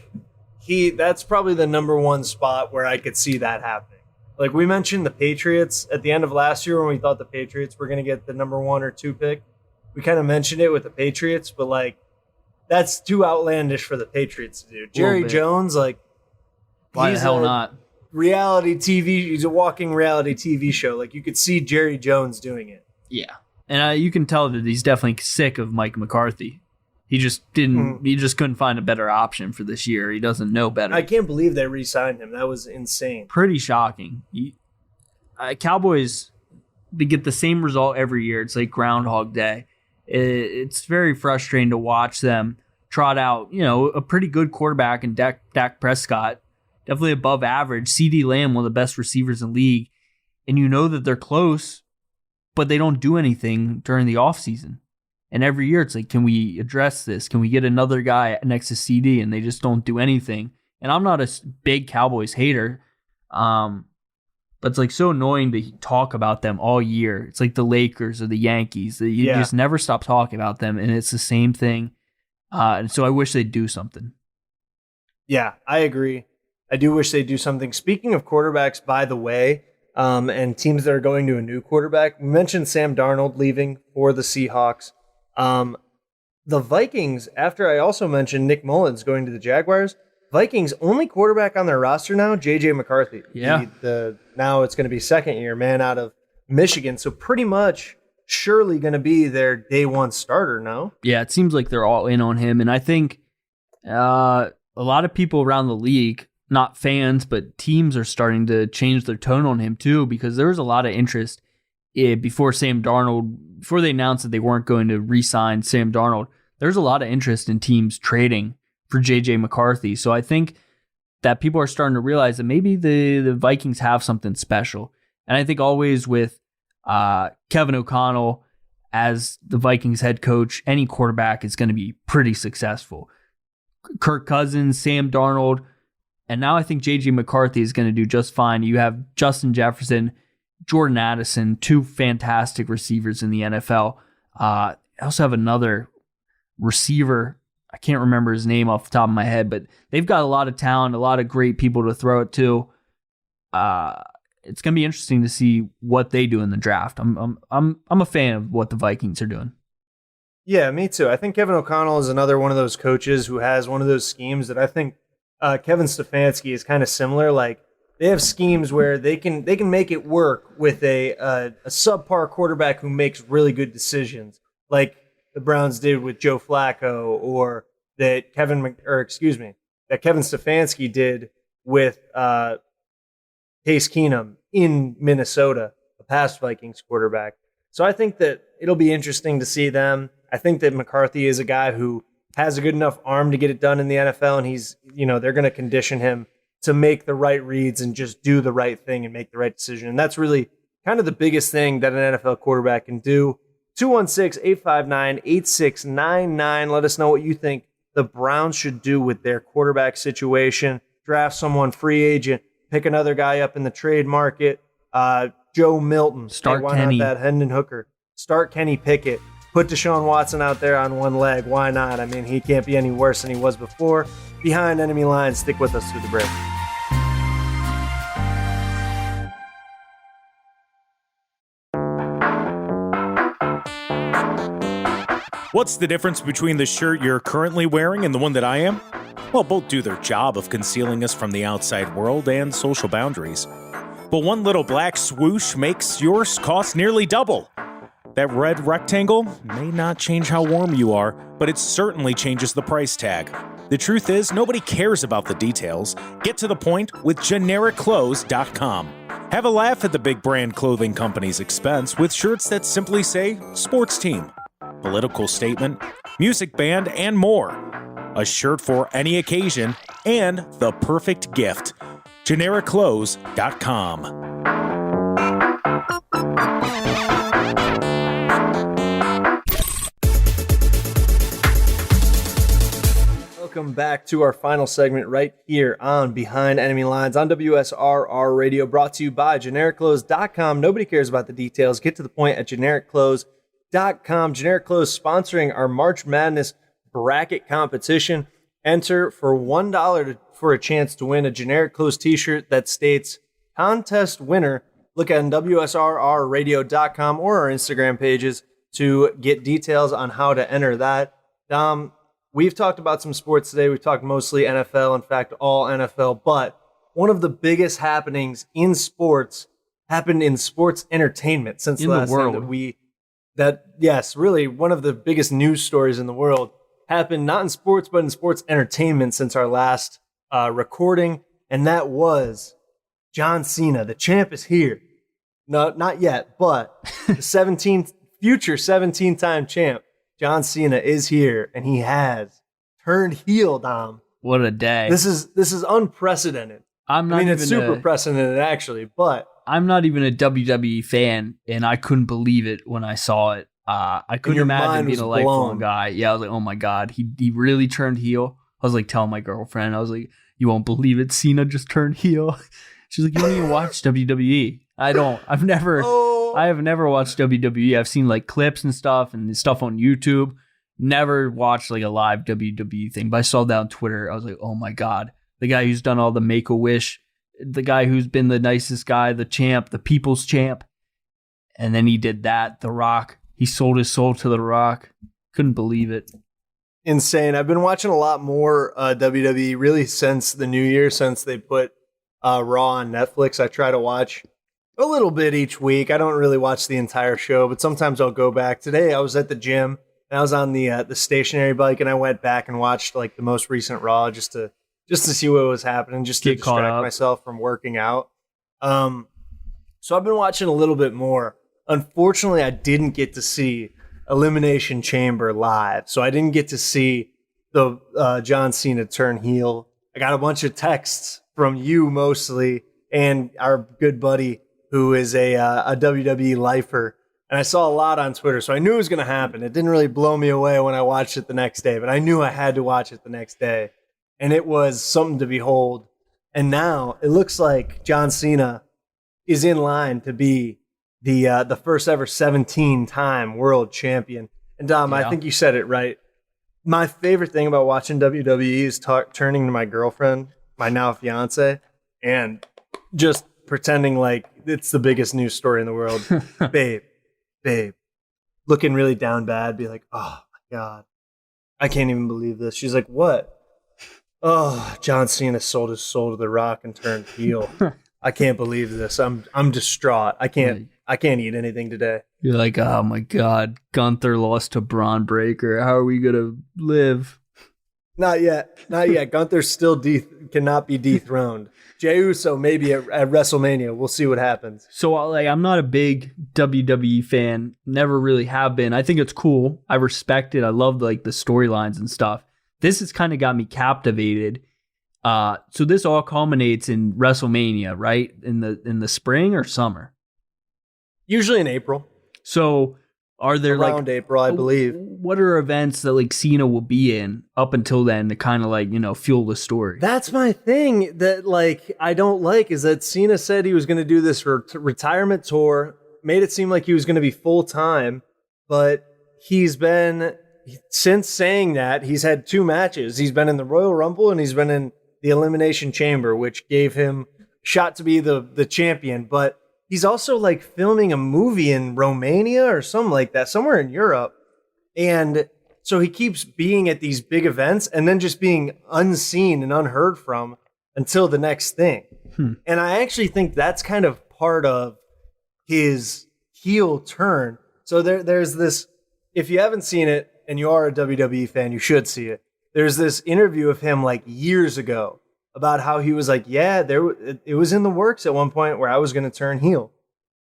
that's probably the number one spot where I could see that happening. Like we mentioned the Patriots at the end of last year when we thought the Patriots were going to get the number 1 or 2 pick. We kind of mentioned it with the Patriots, but like that's too outlandish for the Patriots to do. Jerry Jones, like, why the hell not? Reality TV. He's a walking reality TV show. Like you could see Jerry Jones doing it. Yeah, and you can tell that he's definitely sick of Mike McCarthy. He just didn't. He just couldn't find a better option for this year. He doesn't know better. I can't believe they re-signed him. That was insane. Pretty shocking. Cowboys, they get the same result every year. It's like Groundhog Day. It's very frustrating to watch them trot out, a pretty good quarterback in Dak Prescott, definitely above average. CeeDee Lamb, one of the best receivers in the league, and you know that they're close, but they don't do anything during the offseason. And every year it's like, can we address this? Can we get another guy next to CD? And they just don't do anything. And I'm not a big Cowboys hater. But it's like so annoying to talk about them all year. It's like the Lakers or the Yankees. You just never stop talking about them, and it's the same thing. And so I wish they'd do something. Yeah, I agree. I do wish they'd do something. Speaking of quarterbacks, by the way, and teams that are going to a new quarterback, we mentioned Sam Darnold leaving for the Seahawks. The Vikings, after I also mentioned Nick Mullins going to the Jaguars, Vikings only quarterback on their roster now, J.J. McCarthy. Yeah. Now it's going to be second year man out of Michigan. So pretty much surely going to be their day one starter now. Yeah, it seems like they're all in on him. And I think a lot of people around the league, not fans, but teams are starting to change their tone on him too, because there was a lot of interest before they announced that they weren't going to re-sign Sam Darnold. There's a lot of interest in teams trading for J.J. McCarthy. So I think that people are starting to realize that maybe the Vikings have something special. And I think always with Kevin O'Connell as the Vikings head coach, any quarterback is going to be pretty successful. Kirk Cousins, Sam Darnold, and now I think J.J. McCarthy is going to do just fine. You have Justin Jefferson, Jordan Addison, two fantastic receivers in the NFL. I also have another receiver. I can't remember his name off the top of my head, but they've got a lot of talent, a lot of great people to throw it to. It's going to be interesting to see what they do in the draft. I'm a fan of what the Vikings are doing. Yeah, me too. I think Kevin O'Connell is another one of those coaches who has one of those schemes that I think Kevin Stefanski is kind of similar. Like they have schemes where they can make it work with a subpar quarterback who makes really good decisions, like the Browns did with Joe Flacco, or that Kevin Stefanski did with Case Keenum in Minnesota, a past Vikings quarterback. So I think that it'll be interesting to see them. I think that McCarthy is a guy who has a good enough arm to get it done in the NFL, and they're going to condition him to make the right reads and just do the right thing and make the right decision. And that's really kind of the biggest thing that an NFL quarterback can do. 216-859-8699. Let us know what you think the Browns should do with their quarterback situation. Draft someone free agent, pick another guy up in the trade market. Joe Milton. Start why Kenny. not that Hendon Hooker? Start Kenny Pickett. Put Deshaun Watson out there on one leg. Why not? I mean, he can't be any worse than he was before. Behind enemy lines, stick with us through the break. What's the difference between the shirt you're currently wearing and the one that I am? Well, both do their job of concealing us from the outside world and social boundaries. But one little black swoosh makes yours cost nearly double. That red rectangle may not change how warm you are, but it certainly changes the price tag. The truth is, nobody cares about the details. Get to the point with GenericClothes.com. Have a laugh at the big brand clothing company's expense with shirts that simply say sports team, political statement, music band, and more. A shirt for any occasion and the perfect gift. GenericClothes.com. Welcome back to our final segment right here on Behind Enemy Lines on WSRR Radio, brought to you by GenericClothes.com. Nobody cares about the details. Get to the point at GenericClothes.com. Generic Clothes sponsoring our March Madness bracket competition. Enter for $1 for a chance to win a Generic Clothes t-shirt that states contest winner. Look at WSRRradio.com or our Instagram pages to get details on how to enter that. Dom, we've talked about some sports today. We've talked mostly NFL, in fact, all NFL. But one of the biggest happenings in sports happened in sports entertainment since the last time yes, really one of the biggest news stories in the world happened not in sports, but in sports entertainment since our last recording. And that was John Cena. The champ is here. No, not yet, but the future 17-time champ. John Cena is here, and he has turned heel, Dom. What a day. This is unprecedented. It's super precedented, actually, but I'm not even a WWE fan, and I couldn't believe it when I saw it. I couldn't imagine being a lifelong guy. Yeah, I was like, oh my God, he really turned heel. I was like telling my girlfriend, I was like, you won't believe it, Cena just turned heel. She's like, you don't even watch WWE. I don't. I have never watched WWE. I've seen like clips and stuff on YouTube. Never watched like a live WWE thing, but I saw that on Twitter. I was like, oh my God. The guy who's done all the Make-A-Wish, the guy who's been the nicest guy, the champ, the people's champ. And then he did that, The Rock. He sold his soul to The Rock. Couldn't believe it. Insane. I've been watching a lot more WWE really since the new year, since they put Raw on Netflix. I try to watch a little bit each week. I don't really watch the entire show, but sometimes I'll go back. Today I was at the gym and I was on the stationary bike, and I went back and watched like the most recent Raw just to see what was happening, just to distract myself from working out. So I've been watching a little bit more. Unfortunately, I didn't get to see Elimination Chamber live, so I didn't get to see the John Cena turn heel. I got a bunch of texts from you mostly, and our good buddy who is a WWE lifer, and I saw a lot on Twitter, so I knew it was going to happen. It didn't really blow me away when I watched it the next day, but I knew I had to watch it the next day, and it was something to behold. And now it looks like John Cena is in line to be the first ever 17-time world champion. And Dom, I think you said it right. My favorite thing about watching WWE is turning to my girlfriend, my now fiance, and just pretending like it's the biggest news story in the world. babe, looking really down bad, be like, oh my God, I can't even believe this. She's like, what? Oh, John Cena sold his soul to The Rock and turned heel. I can't believe this. I'm distraught. I can't eat anything today. You're like, oh my God, Gunther lost to Braun Breaker. How are we gonna live? Not yet. Gunther still cannot be dethroned. Jey Uso maybe at WrestleMania. We'll see what happens. So I'm not a big WWE fan. Never really have been. I think it's cool. I respect it. I love like the storylines and stuff. This has kind of got me captivated. So this all culminates in WrestleMania, right? In the spring or summer? Usually in April. So are there around April, I believe. What are events that like Cena will be in up until then to kind of like, fuel the story? That's my thing that like I don't like is that Cena said he was going to do this retirement tour, made it seem like he was going to be full time, but since saying that, he's had 2 matches. He's been in the Royal Rumble and he's been in the Elimination Chamber, which gave him a shot to be the champion, but he's also like filming a movie in Romania or something like that, somewhere in Europe. And so he keeps being at these big events and then just being unseen and unheard from until the next thing. And I actually think that's kind of part of his heel turn. So there's this, if you haven't seen it and you are a WWE fan, you should see it. There's this interview of him like years ago about how he was like, yeah, it was in the works at one point where I was going to turn heel.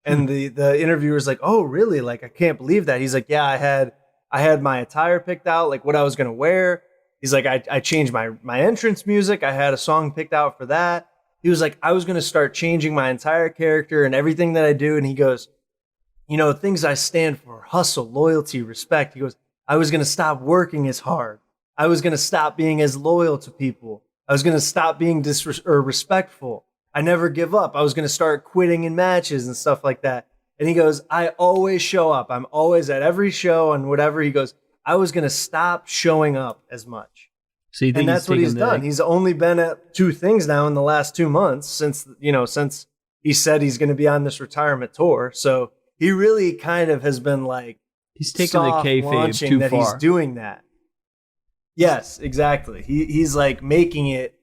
And the interviewer's like, oh, really? Like, I can't believe that. He's like, yeah, I had my attire picked out, like what I was going to wear. He's like, I changed my entrance music. I had a song picked out for that. He was like, I was going to start changing my entire character and everything that I do. And he goes, things I stand for, hustle, loyalty, respect. He goes, I was going to stop working as hard. I was going to stop being as loyal to people. I was going to stop being respectful. I never give up. I was going to start quitting in matches and stuff like that. And he goes, I always show up. I'm always at every show and whatever. He goes, I was going to stop showing up as much. So you think and that's what he's done. He's only been at 2 things now in the last 2 months since he said he's going to be on this retirement tour. So he really kind of has been like, he's taking the kayfabe too that far. He's doing that. Yes, exactly. He's like making it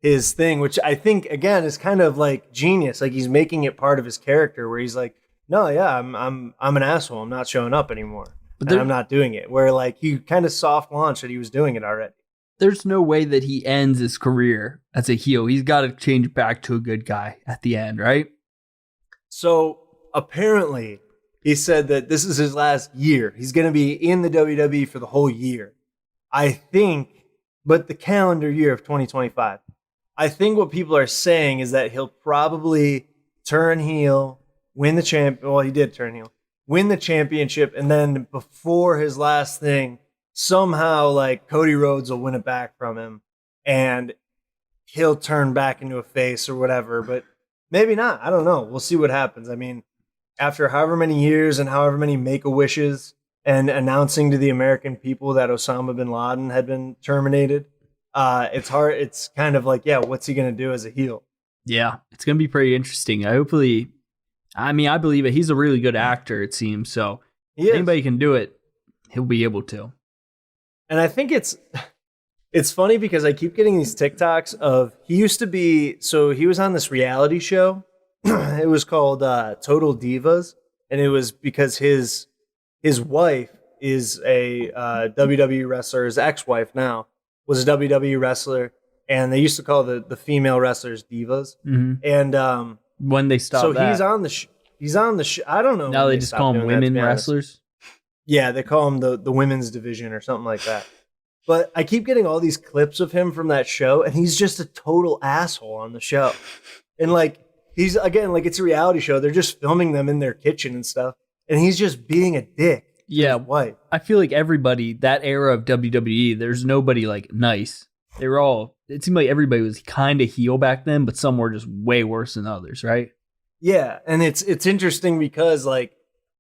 his thing, which I think again is kind of like genius. Like he's making it part of his character, where he's like, no, yeah, I'm an asshole. I'm not showing up anymore, and I'm not doing it. Where like he kind of soft launched that he was doing it already. There's no way that he ends his career as a heel. He's got to change back to a good guy at the end, right? So apparently, he said that this is his last year. He's going to be in the WWE for the whole year. I think, but the calendar year of 2025. I think what people are saying is that he'll probably turn heel, win the champ. Well, he did turn heel, win the championship, and then before his last thing, somehow like Cody Rhodes will win it back from him, and he'll turn back into a face or whatever. But Maybe not. I don't know. We'll see what happens. I mean, after however many years and however many Make-A-Wishes and announcing to the American people that Osama bin Laden had been terminated, it's hard. It's kind of like, yeah, what's he going to do as a heel? Yeah, it's going to be pretty interesting. I believe it. He's a really good actor, it seems. So if anybody can do it, he'll be able to. And I think it's funny because I keep getting these TikToks of he was on this reality show. It was called Total Divas, and it was because his wife is a WWE wrestler. His ex-wife now was a WWE wrestler, and they used to call the female wrestlers divas. Mm-hmm. And when they stopped, so that. he's on the show. I don't know. Now they just call them women wrestlers. Yeah, they call him the women's division or something like that. But I keep getting all these clips of him from that show, and he's just a total asshole on the show. And like he's again like it's a reality show. They're just filming them in their kitchen and stuff, and he's just being a dick. Yeah, wife. I feel like everybody that era of WWE, there's nobody like nice. They were all. It seemed like everybody was kind of heel back then, but some were just way worse than others, right? Yeah, and it's interesting because like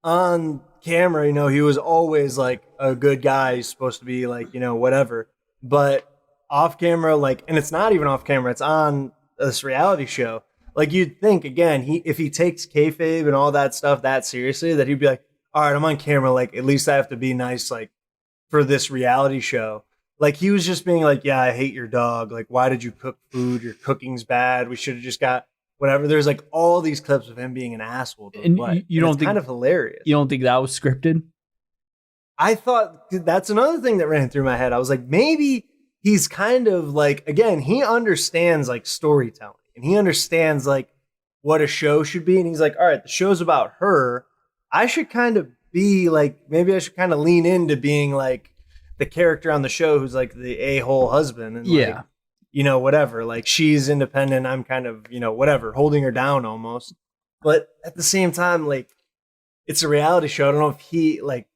on camera, you know, he was always like a good guy. He's supposed to be like, you know, whatever. But off camera, like, and it's not even off camera. It's on this reality show. Like you'd think again, if he takes kayfabe and all that stuff that seriously, that he'd be like, all right, I'm on camera. Like, at least I have to be nice, like, for this reality show. Like, he was just being like, yeah, I hate your dog. Like, why did you cook food? Your cooking's bad. We should have just got whatever. There's like all these clips of him being an asshole. And you don't think kind of hilarious? You don't think that was scripted? I thought that's another thing that ran through my head. I was like, maybe he's kind of like, again, he understands like storytelling and he understands like what a show should be. And he's like, all right, the show's about her. I should kind of be like, maybe I should kind of lean into being like the character on the show who's like the a-hole husband. And yeah. Like, you know, whatever, like she's independent. I'm kind of, you know, whatever, holding her down almost. But at the same time, like it's a reality show. I don't know if he like,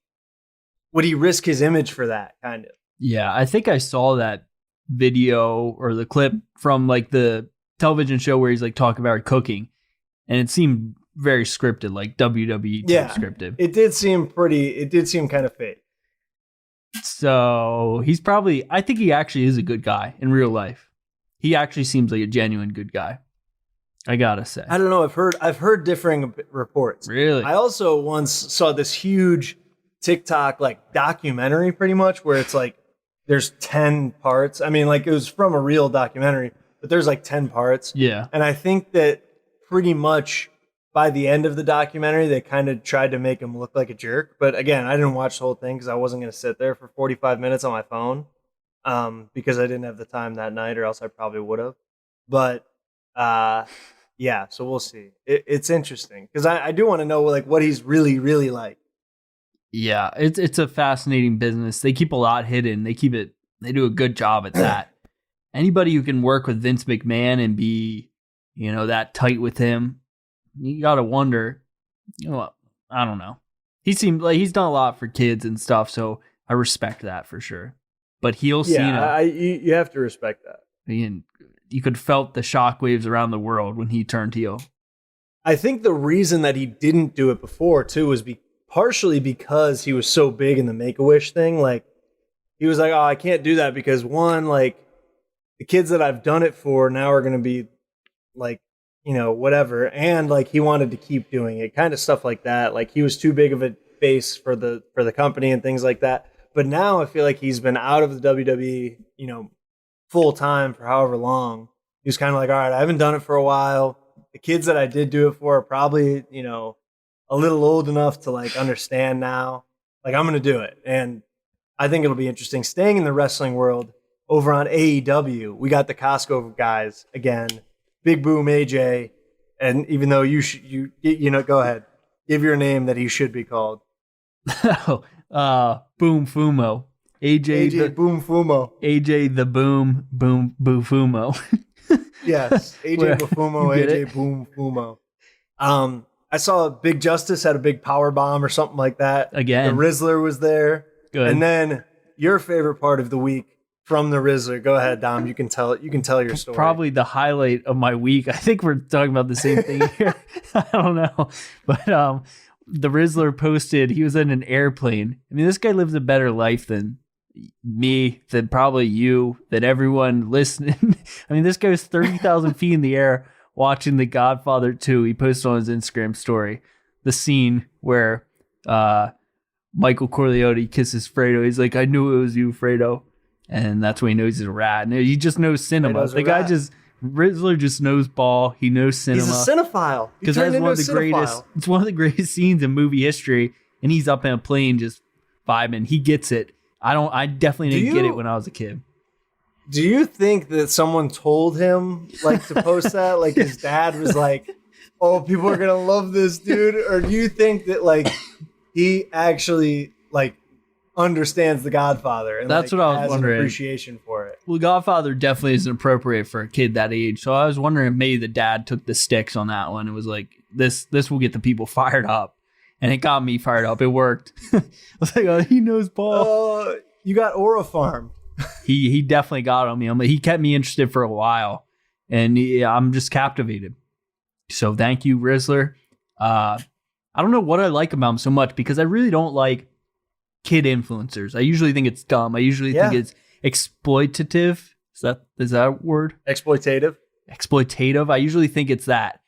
would he risk his image for that kind of? Yeah. I think I saw that video or the clip from like the television show where he's like talking about cooking and it seemed very scripted, like WWE type scripted. It did seem kind of fake. So he's probably, I think he actually is a good guy in real life. He actually seems like a genuine good guy. I gotta say. I don't know. I've heard differing reports. Really? I also once saw this huge TikTok like documentary pretty much where it's like there's 10 parts. I mean, like it was from a real documentary, but there's like 10 parts. Yeah. And I think that pretty much by the end of the documentary, they kind of tried to make him look like a jerk. But again, I didn't watch the whole thing because I wasn't going to sit there for 45 minutes on my phone because I didn't have the time that night or else I probably would have. But yeah, so we'll see. It's interesting because I do want to know like what he's really, really like. Yeah, it's a fascinating business. They keep a lot hidden. They do a good job at that. Anybody who can work with Vince McMahon and be, you know, that tight with him, you got to wonder, you know, I don't know. He seemed like he's done a lot for kids and stuff, so I respect that for sure. But heel Cena, you have to respect that. You could felt the shockwaves around the world when he turned heel. I think the reason that he didn't do it before too was partially because he was so big in the Make-A-Wish thing. Like he was like, oh, I can't do that because one, like the kids that I've done it for now are going to be like, you know, whatever. And like he wanted to keep doing it, kind of stuff like that. Like he was too big of a face for the company and things like that. But now I feel like he's been out of the WWE, you know, full time for however long. He was kind of like, all right, I haven't done it for a while. The kids that I did do it for are probably, you know, a little old enough to like understand now. Like I'm going to do it. And I think it'll be interesting. Staying in the wrestling world over on AEW, we got the Costco guys again. Big Boom AJ, and even though you know, go ahead, give your name that he should be called. Boom Fumo, AJ Boom Fumo, AJ the Boom Fumo. Yes, AJ Bufumo, AJ Boom Fumo. I saw Big Justice had a big power bomb or something like that. Again, the Rizzler was there. Good. And then your favorite part of the week, from the Rizzler. Go ahead, Dom. You can tell your story. Probably the highlight of my week. I think we're talking about the same thing here. I don't know. But the Rizzler posted he was in an airplane. I mean, this guy lives a better life than me, than probably you, than everyone listening. I mean, this guy was 30,000 feet in the air watching The Godfather 2. He posted on his Instagram story the scene where Michael Corleone kisses Fredo. He's like, I knew it was you, Fredo. And that's when he knows he's a rat. And he just knows cinema. The guy Rizzler just knows ball. He knows cinema. He's a cinephile. Because that's one of the greatest. It's one of the greatest scenes in movie history. And he's up in a plane just vibing. He gets it. I definitely didn't get it when I was a kid. Do you think that someone told him like to post that? Like his dad was like, "Oh, people are gonna love this dude," or do you think that like he actually like understands The Godfather and that's like, what I was has wondering. An appreciation for it? Well, Godfather definitely isn't appropriate for a kid that age. So I was wondering if maybe the dad took the sticks on that one. It was like this will get the people fired up. And it got me fired up. It worked. I was like, oh, he knows ball. You got Aura Farm. He definitely got on me. He kept me interested for a while. And I'm just captivated. So thank you, Rizzler. I don't know what I like about him so much because I really don't like kid influencers. I usually think it's dumb. I usually think it's exploitative. Is that a word? Exploitative. Exploitative. I usually think it's that.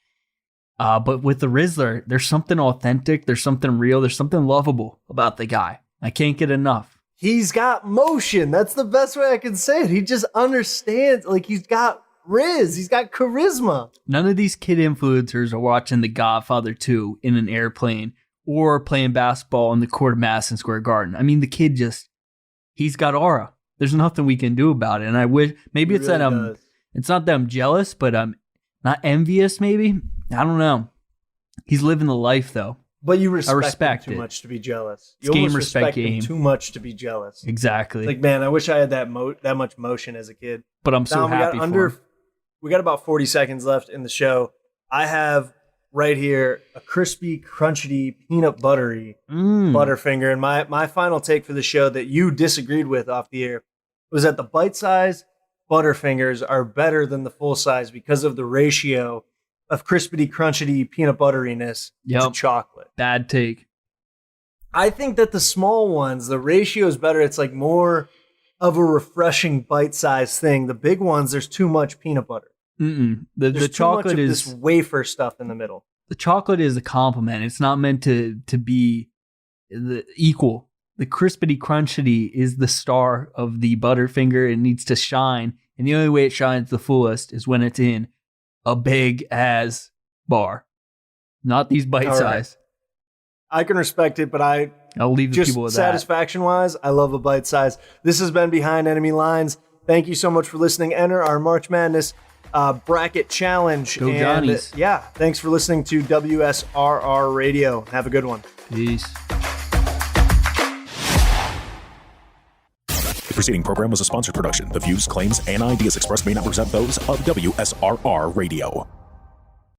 But with the Rizzler, there's something authentic, there's something real, there's something lovable about the guy. I can't get enough. He's got motion. That's the best way I can say it. He just understands. Like he's got he's got charisma. None of these kid influencers are watching The Godfather 2 in an airplane or playing basketball in the court of Madison Square Garden. I mean, the kid he's got aura. There's nothing we can do about it. And I wish, maybe it's really that it's not that I'm jealous, but I'm not envious maybe. I don't know. He's living the life though. But you respect him too much to be jealous. You game almost respect him game. Too much to be jealous. Exactly. Like, man, I wish I had that much motion as a kid. But I'm so happy for him. We got about 40 seconds left in the show. I have right here a crispy, crunchy, peanut buttery Butterfinger. And my final take for the show that you disagreed with off the air was that the bite-size Butterfingers are better than the full-size because of the ratio of crispity, crunchy, peanut butteriness to chocolate. Bad take. I think that the small ones, the ratio is better. It's like more of a refreshing bite-sized thing. The big ones, there's too much peanut butter. The chocolate is this wafer stuff in the middle. The chocolate is a compliment. It's not meant to be the equal. The crispity, crunchy is the star of the Butterfinger. It needs to shine, and the only way it shines the fullest is when it's in a big ass bar, not these bite size. I can respect it, but I'll leave the people with that. Satisfaction wise, I love a bite size. This has been Behind Enemy Lines. Thank you so much for listening. Enter our March Madness bracket challenge. Go Johnnies. Yeah, thanks for listening to WSRR Radio. Have a good one. Peace. The preceding program was a sponsored production. The views, claims, and ideas expressed may not represent those of WSRR Radio.